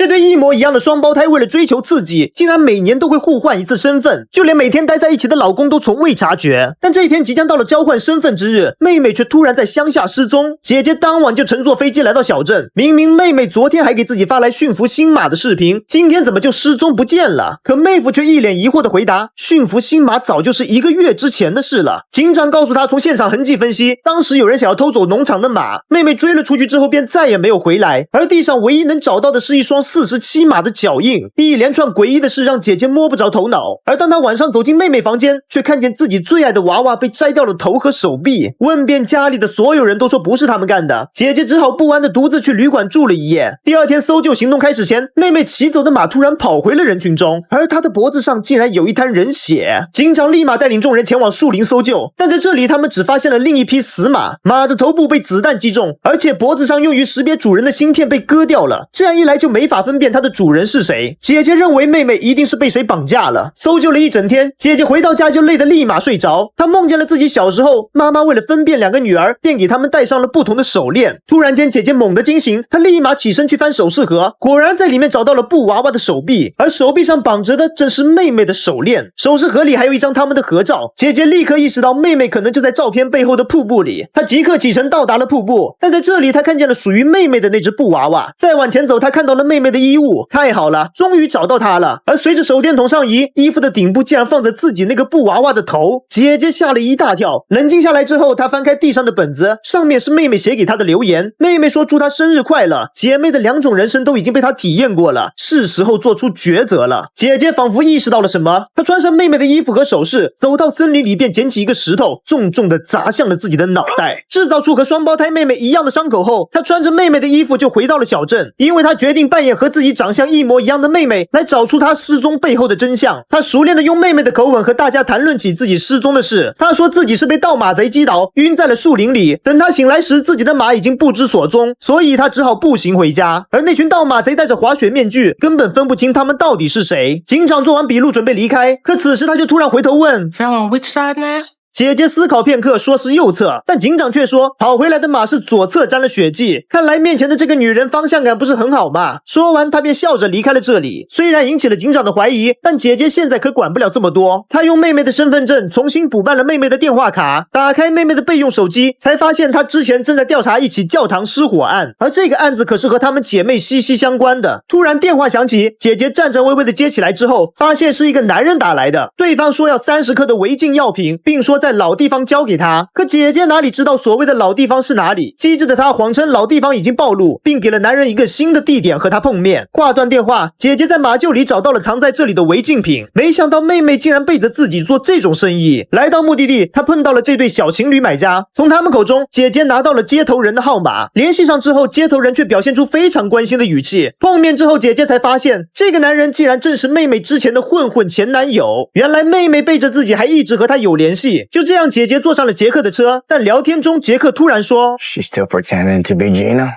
这对一模一样的双胞胎为了追求刺激，竟然每年都会互换一次身份，就连每天待在一起的老公都从未察觉。但这一天即将到了交换身份之日，妹妹却突然在乡下失踪。姐姐当晚就乘坐飞机来到小镇，明明妹妹昨天还给自己发来驯服新马的视频，今天怎么就失踪不见了？可妹夫却一脸疑惑地回答，驯服新马早就是1个月之前的事了。警长告诉他，从现场痕迹分析，当时有人想要偷走农场的马，妹妹追了出去之后便再也没有回来，而地上唯一能找到的是一双47码的脚印。一连串诡异的事让姐姐摸不着头脑，而当她晚上走进妹妹房间，却看见自己最爱的娃娃被摘掉了头和手臂，问遍家里的所有人都说不是他们干的，姐姐只好不安的独自去旅馆住了一夜。第二天搜救行动开始前，妹妹骑走的马突然跑回了人群中，而她的脖子上竟然有一滩人血。警长立马带领众人前往树林搜救，但在这里他们只发现了另一匹死马，马的头部被子弹击中，而且脖子上用于识别主人的芯片被割掉了，这样一来就没法分辨它的主人是谁。姐姐认为妹妹一定是被谁绑架了。搜救了一整天，姐姐回到家就累得立马睡着。她梦见了自己小时候，妈妈为了分辨2个女儿，便给她们戴上了不同的手链。突然间，姐姐猛地惊醒，她立马起身去翻首饰盒，果然在里面找到了布娃娃的手臂，而手臂上绑着的正是妹妹的手链。首饰盒里还有一张他们的合照，姐姐立刻意识到妹妹可能就在照片背后的瀑布里，她即刻启程到达了瀑布。但在这里，她看见了属于妹妹的那只布娃娃。再往前走，她看到了妹妹的衣物，太好了，终于找到她了。而随着手电筒上移，衣服的顶部竟然放着自己那个布娃娃的头。姐姐吓了一大跳，冷静下来之后，她翻开地上的本子，上面是妹妹写给她的留言。妹妹说祝她生日快乐，姐妹的2种人生都已经被她体验过了，是时候做出抉择了。姐姐仿佛意识到了什么，她穿上妹妹的衣服和首饰，走到森林里便捡起一个石头，重重地砸向了自己的脑袋，制造出和双胞胎妹妹一样的伤口后，她穿着妹妹的衣服就回到了小镇，因为她决定扮演和自己长相一模一样的妹妹，来找出她失踪背后的真相。她熟练地用妹妹的口吻和大家谈论起自己失踪的事。她说自己是被盗马贼击倒，晕在了树林里，等她醒来时，自己的马已经不知所踪，所以她只好步行回家。而那群盗马贼戴着滑雪面具，根本分不清他们到底是谁。警长做完笔录准备离开，可此时他就突然回头问 Fell on which side now? 姐姐思考片刻，说是右侧，但警长却说跑回来的马是左侧沾了血迹，看来面前的这个女人方向感不是很好嘛。说完，他便笑着离开了这里。虽然引起了警长的怀疑，但姐姐现在可管不了这么多。她用妹妹的身份证重新补办了妹妹的电话卡，打开妹妹的备用手机，才发现她之前正在调查一起教堂失火案，而这个案子可是和她们姐妹息息相关的。突然电话响起，姐姐战战巍巍的接起来之后，发现是一个男人打来的，对方说要30克的违禁药品，并说在老地方交给他。可姐姐哪里知道所谓的老地方是哪里，机智的她谎称老地方已经暴露，并给了男人一个新的地点和他碰面。挂断电话，姐姐在马厩里找到了藏在这里的违禁品，没想到妹妹竟然背着自己做这种生意。来到目的地，她碰到了这对小情侣买家，从他们口中，姐姐拿到了接头人的号码。联系上之后，接头人却表现出非常关心的语气。碰面之后，姐姐才发现这个男人竟然正是妹妹之前的混混前男友。原来妹妹背着自己还一直和他有联系。就这样，姐姐坐上了杰克的车，但聊天中杰克突然说 She's still pretending to be Gina?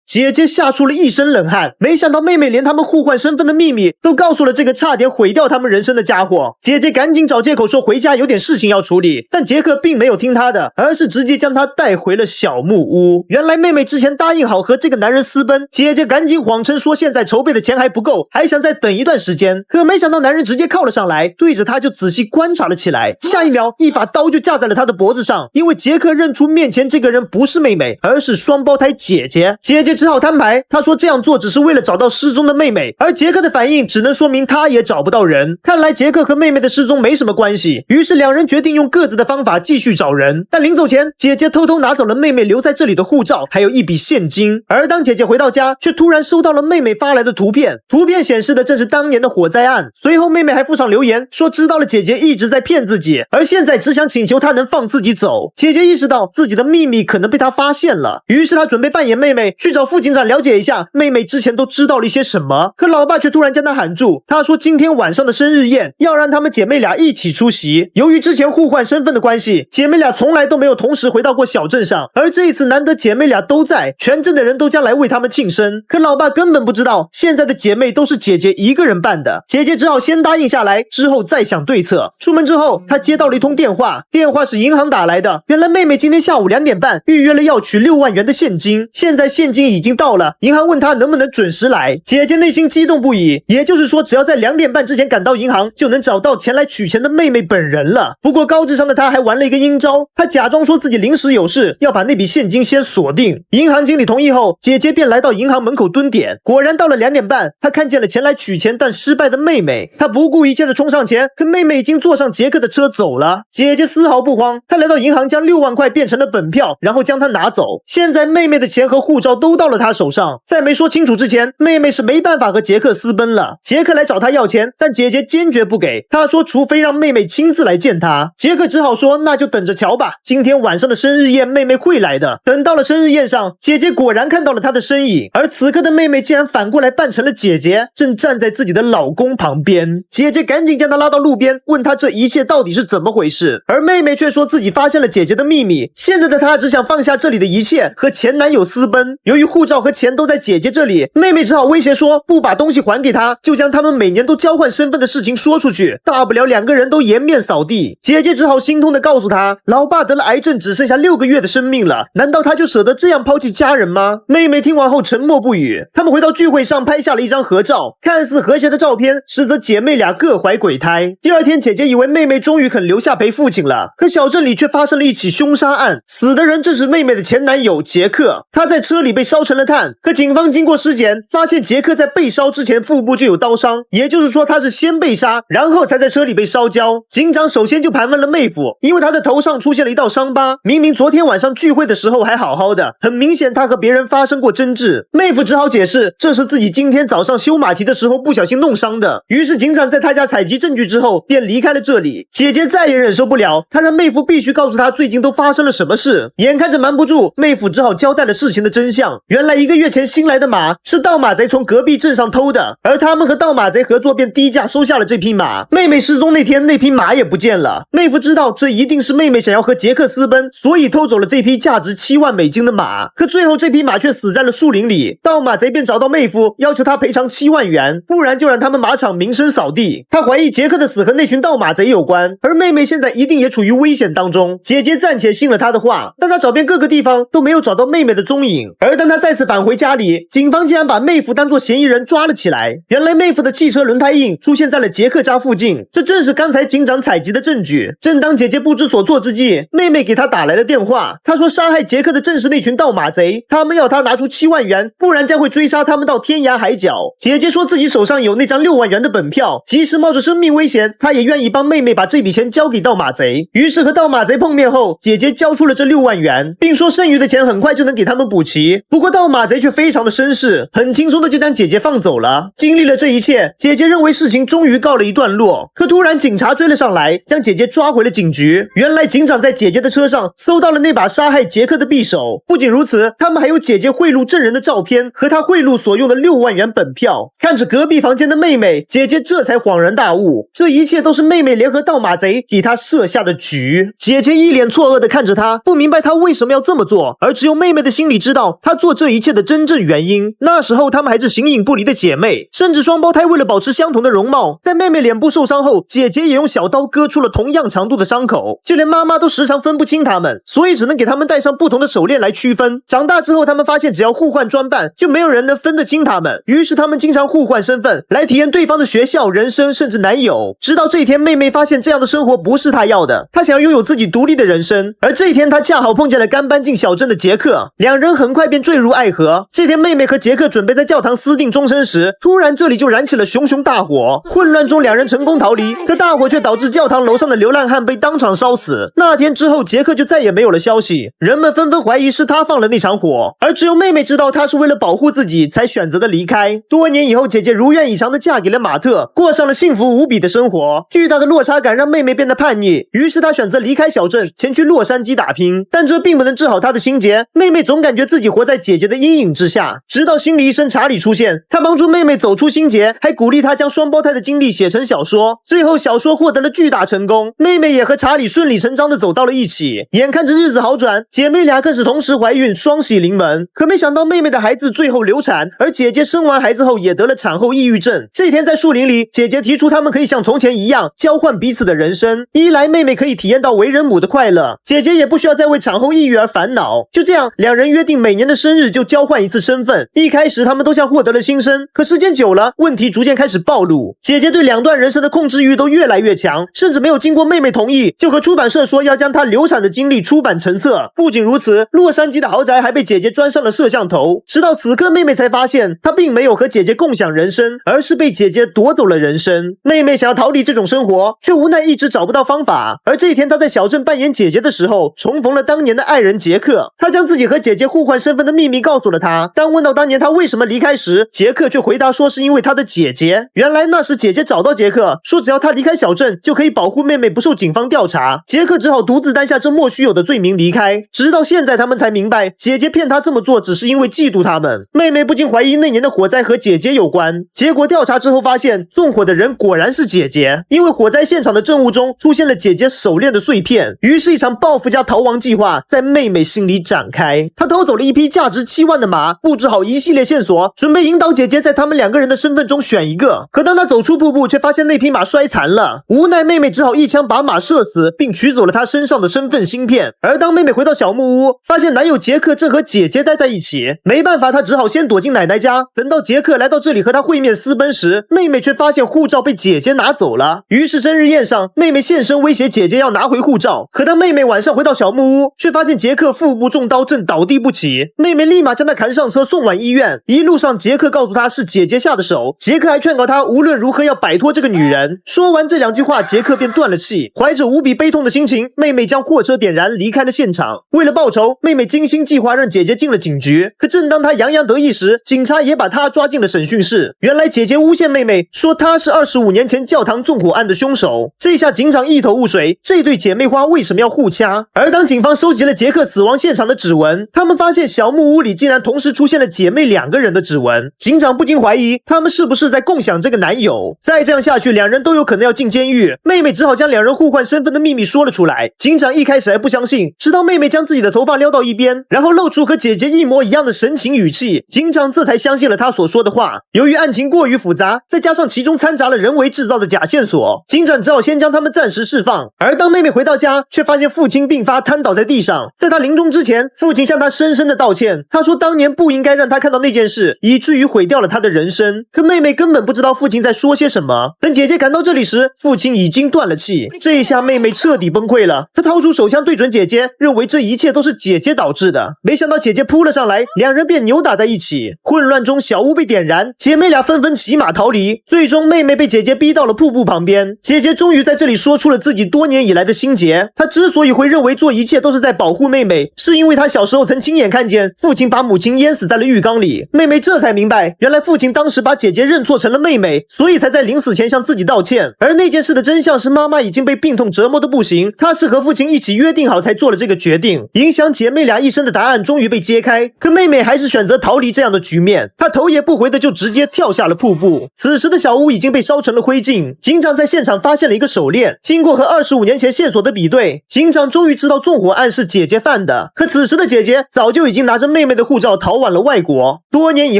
姐姐吓出了一身冷汗，没想到妹妹连他们互换身份的秘密都告诉了这个差点毁掉他们人生的家伙。姐姐赶紧找借口说回家有点事情要处理，但杰克并没有听她的，而是直接将她带回了小木屋。原来妹妹之前答应好和这个男人私奔，姐姐赶紧谎称说现在筹备的钱还不够，还想再等一段时间。可没想到男人直接靠了上来，对着她就仔细观察了起来，下一秒一把刀就架在了她的脖子上。因为杰克认出面前这个人不是妹妹，而是双胞胎姐姐。姐姐只好摊牌，她说这样做只是为了找到失踪的妹妹，而杰克的反应只能说明他也找不到人。看来杰克和妹妹的失踪没什么关系，于是两人决定用各自的方法继续找人。但临走前，姐姐偷偷拿走了妹妹留在这里的护照，还有一笔现金。而当姐姐回到家，却突然收到了妹妹发来的图片，图片显示的正是当年的火灾案。随后妹妹还附上留言，说知道了姐姐一直在骗自己，而现在只想请求她能放自己走。姐姐意识到自己的秘密可能被她发现了，于是她准备扮演妹妹去找副警长了解一下妹妹之前都知道了一些什么。可老爸却突然将她喊住，他说今天晚上的生日宴要让她们姐妹俩一起出席。由于之前互换身份的关系，姐妹俩从来都没有同时回到过小镇上，而这一次难得姐妹俩都在，全镇的人都将来为她们庆生。可老爸根本不知道现在的姐妹都是姐姐一个人办的，姐姐只好先答应下来，之后再想对策。出门之后，她接到了一通电话，电话是银行打来的。原来妹妹今天下午2点半预约了要取6万元的现金，现在现金已已经到了，银行问她能不能准时来。姐姐内心激动不已，也就是说只要在2点半之前赶到银行，就能找到前来取钱的妹妹本人了。不过高智商的她还玩了一个阴招，她假装说自己临时有事，要把那笔现金先锁定。银行经理同意后，姐姐便来到银行门口蹲点。果然到了2点半，她看见了前来取钱但失败的妹妹，她不顾一切的冲上前，可妹妹已经坐上杰克的车走了。姐姐丝毫不慌，她来到银行将6万块变成了本票，然后将它拿走。现在妹妹的钱和护照都到了她手上，在没说清楚之前，妹妹是没办法和杰克私奔了。杰克来找她要钱，但姐姐坚决不给，她说除非让妹妹亲自来见她。杰克只好说那就等着瞧吧，今天晚上的生日宴妹妹会来的。等到了生日宴上，姐姐果然看到了她的身影，而此刻的妹妹竟然反过来扮成了姐姐，正站在自己的老公旁边。姐姐赶紧将她拉到路边，问她这一切到底是怎么回事，而妹妹却说自己发现了姐姐的秘密，现在的她只想放下这里的一切，和前男友私奔。由于护照和钱都在姐姐这里，妹妹只好威胁说不把东西还给她，就将他们每年都交换身份的事情说出去，大不了2个人都颜面扫地。姐姐只好心痛地告诉她，老爸得了癌症，只剩下6个月的生命了，难道她就舍得这样抛弃家人吗？妹妹听完后沉默不语。他们回到聚会上拍下了一张合照，看似和谐的照片，实则姐妹俩各怀鬼胎。第2天，姐姐以为妹妹终于肯留下陪父亲了，可小镇里却发生了一起凶杀案，死的人正是妹妹的前男友杰克，他在车里被烧成了炭。可警方经过尸检，发现杰克在被烧之前腹部就有刀伤，也就是说他是先被杀，然后才在车里被烧焦。警长首先就盘问了妹夫，因为他的头上出现了一道伤疤，明明昨天晚上聚会的时候还好好的，很明显他和别人发生过争执。妹夫只好解释，这是自己今天早上修马蹄的时候不小心弄伤的。于是警长在他家采集证据之后便离开了这里。姐姐再也忍受不了，她让妹夫必须告诉她最近都发生了什么事。眼看着瞒不住，妹夫只好交代了事情的真相。原来1个月前新来的马是盗马贼从隔壁镇上偷的，而他们和盗马贼合作，便低价收下了这匹马。妹妹失踪那天，那匹马也不见了。妹夫知道这一定是妹妹想要和杰克私奔，所以偷走了这匹价值7万美金的马。可最后这匹马却死在了树林里，盗马贼便找到妹夫，要求他赔偿7万元，不然就让他们马场名声扫地。他怀疑杰克的死和那群盗马贼有关，而妹妹现在一定也处于危险当中。姐姐暂且信了他的话，但他找遍各个地方都没有找到妹妹的踪影。而当他再次返回家里，警方竟然把妹夫当作嫌疑人抓了起来。原来妹夫的汽车轮胎印出现在了杰克家附近，这正是刚才警长采集的证据。正当姐姐不知所措之际，妹妹给她打来了电话，她说杀害杰克的正是那群盗马贼，他们要她拿出7万元，不然将会追杀他们到天涯海角。姐姐说自己手上有那张6万元的本票，即使冒着生命危险，她也愿意帮妹妹把这笔钱交给盗马贼。于是和盗马贼碰面后，姐姐交出了这6万元，并说剩余的钱很快就能给他们补齐。不过盗马贼却非常的绅士，很轻松的就将姐姐放走了。经历了这一切，姐姐认为事情终于告了一段落。可突然警察追了上来，将姐姐抓回了警局。原来警长在姐姐的车上搜到了那把杀害杰克的匕首，不仅如此，他们还有姐姐贿赂证人的照片和她贿赂所用的6万元本票。看着隔壁房间的妹妹，姐姐这才恍然大悟，这一切都是妹妹联合盗马贼给她设下的局。姐姐一脸错愕地看着她，不明白她为什么要这么做，而只有妹妹的心里知道她做这一切的真正原因。那时候她们还是形影不离的姐妹，甚至双胞胎为了保持相同的容貌，在妹妹脸部受伤后，姐姐也用小刀割出了同样长度的伤口。就连妈妈都时常分不清她们，所以只能给她们戴上不同的手链来区分。长大之后，她们发现只要互换装扮，就没有人能分得清她们，于是她们经常互换身份，来体验对方的学校、人生，甚至男友。直到这一天，妹妹发现这样的生活不是她要的，她想要拥有自己独立的人生。而这一天，她恰好碰见了刚搬进小镇的杰克，两人很快便坠入爱河。这天，妹妹和杰克准备在教堂私定终身时，突然这里就燃起了熊熊大火，混乱中两人成功逃离，可大火却导致教堂楼上的流浪汉被当场烧死。那天之后，杰克就再也没有了消息，人们纷纷怀疑是他放了那场火，而只有妹妹知道他是为了保护自己才选择的离开。多年以后，姐姐如愿以偿的嫁给了马特，过上了幸福无比的生活。巨大的落差感让妹妹变得叛逆，于是她选择离开小镇，前去洛杉矶打拼。但这并不能治好她的心结，妹妹总感觉自己活在姐姐的阴影之下。直到心理医生查理出现，他帮助妹妹走出心结，还鼓励她将双胞胎的经历写成小说。最后小说获得了巨大成功，妹妹也和查理顺理成章的走到了一起。眼看着日子好转，姐妹俩更是同时怀孕，双喜临门。可没想到妹妹的孩子最后流产，而姐姐生完孩子后也得了产后抑郁症。这天在树林里，姐姐提出她们可以像从前一样交换彼此的人生，一来妹妹可以体验到为人母的快乐，姐姐也不需要再为产后抑郁而烦恼。就这样，两人约定每年的生日就交换一次身份。一开始他们都像获得了新生，可时间久了，问题逐渐开始暴露。姐姐对两段人生的控制欲都越来越强，甚至没有经过妹妹同意，就和出版社说要将她流产的经历出版成册。不仅如此，洛杉矶的豪宅还被姐姐装上了摄像头。直到此刻，妹妹才发现她并没有和姐姐共享人生，而是被姐姐夺走了人生。妹妹想要逃离这种生活，却无奈一直找不到方法。而这一天，她在小镇扮演姐姐的时候，重逢了当年的爱人杰克。她将自己和姐姐互换身份的秘密告诉了他。当问到当年他为什么离开时，杰克却回答说是因为他的姐姐。原来那时姐姐找到杰克，说只要他离开小镇，就可以保护妹妹不受警方调查。杰克只好独自担下这莫须有的罪名离开。直到现在他们才明白，姐姐骗他这么做只是因为嫉妒他们。妹妹不禁怀疑那年的火灾和姐姐有关，结果调查之后发现，纵火的人果然是姐姐，因为火灾现场的证物中出现了姐姐手链的碎片。于是一场报复加逃亡计划在妹妹心里展开。她偷走了一匹价值7万的马，布置好一系列线索，准备引导姐姐在他们两个人的身份中选一个。可当她走出瀑布，却发现那匹马摔残了。无奈妹妹只好一枪把马射死，并取走了她身上的身份芯片。而当妹妹回到小木屋，发现男友杰克正和姐姐待在一起，没办法，她只好先躲进奶奶家。等到杰克来到这里和她会面私奔时，妹妹却发现护照被姐姐拿走了。于是生日宴上，妹妹现身威胁姐姐要拿回护照。可当妹妹晚上回到小木屋，却发现杰克腹部中刀，正倒地不起。妹妹立马将他扛上车送往医院。一路上，杰克告诉她是姐姐下的手，杰克还劝告她无论如何要摆脱这个女人。说完这两句话，杰克便断了气。怀着无比悲痛的心情，妹妹将货车点燃，离开了现场。为了报仇，妹妹精心计划让姐姐进了警局。可正当她洋洋得意时，警察也把她抓进了审讯室。原来姐姐诬陷妹妹，说她是25年前教堂纵火案的凶手。这下警长一头雾水，这对姐妹花为什么要互掐？而当警方收集了杰克死亡现场的指纹，他们发现小木屋里竟然同时出现了姐妹2个人的指纹。警长不禁怀疑，他们是不是在共享这个男友？再这样下去，两人都有可能要进监狱。妹妹只好将两人互换身份的秘密说了出来。警长一开始还不相信，直到妹妹将自己的头发撩到一边，然后露出和姐姐一模一样的神情语气，警长这才相信了她所说的话。由于案情过于复杂，再加上其中掺杂了人为制造的假线索，警长只好先将他们暂时释放。而当妹妹回到家，却发现父亲病发瘫倒在地上。在他临终之前，父亲向他深深的道歉。他说当年不应该让他看到那件事，以至于毁掉了他的人生。可妹妹根本不知道父亲在说些什么。等姐姐赶到这里时，父亲已经断了气。这一下妹妹彻底崩溃了，她掏出手枪对准姐姐，认为这一切都是姐姐导致的。没想到姐姐扑了上来，两人便扭打在一起。混乱中，小屋被点燃，姐妹俩纷纷骑马逃离。最终妹妹被姐姐逼到了瀑布旁边。姐姐终于在这里说出了自己多年以来的心结。她之所以会认为做一切都是在保护妹妹，是因为她小时候曾亲眼看见父亲把母亲淹死在了浴缸里。妹妹这才明白，原来父亲当时把姐姐认错成了妹妹，所以才在临死前向自己道歉。而那件事的真相是，妈妈已经被病痛折磨得不行，她是和父亲一起约定好才做了这个决定。影响姐妹俩一生的答案终于被揭开，可妹妹还是选择逃离这样的局面，她头也不回的就直接跳下了瀑布。此时的小屋已经被烧成了灰烬。警长在现场发现了一个手链，经过和25年前线索的比对，警长终于知道纵火案是姐姐犯的。可此时的姐姐早就已经拿着妹妹的护照逃往了外国。多年以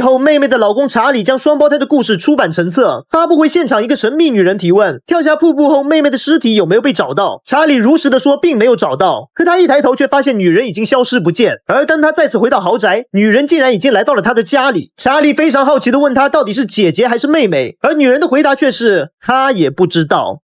后，妹妹的老公查理将双胞胎的故事出版成册。发布会现场，一个神秘女人提问，跳下瀑布后妹妹的尸体有没有被找到？查理如实的说并没有找到。可他一抬头却发现女人已经消失不见。而当他再次回到豪宅，女人竟然已经来到了他的家里。查理非常好奇的问她到底是姐姐还是妹妹，而女人的回答却是她也不知道。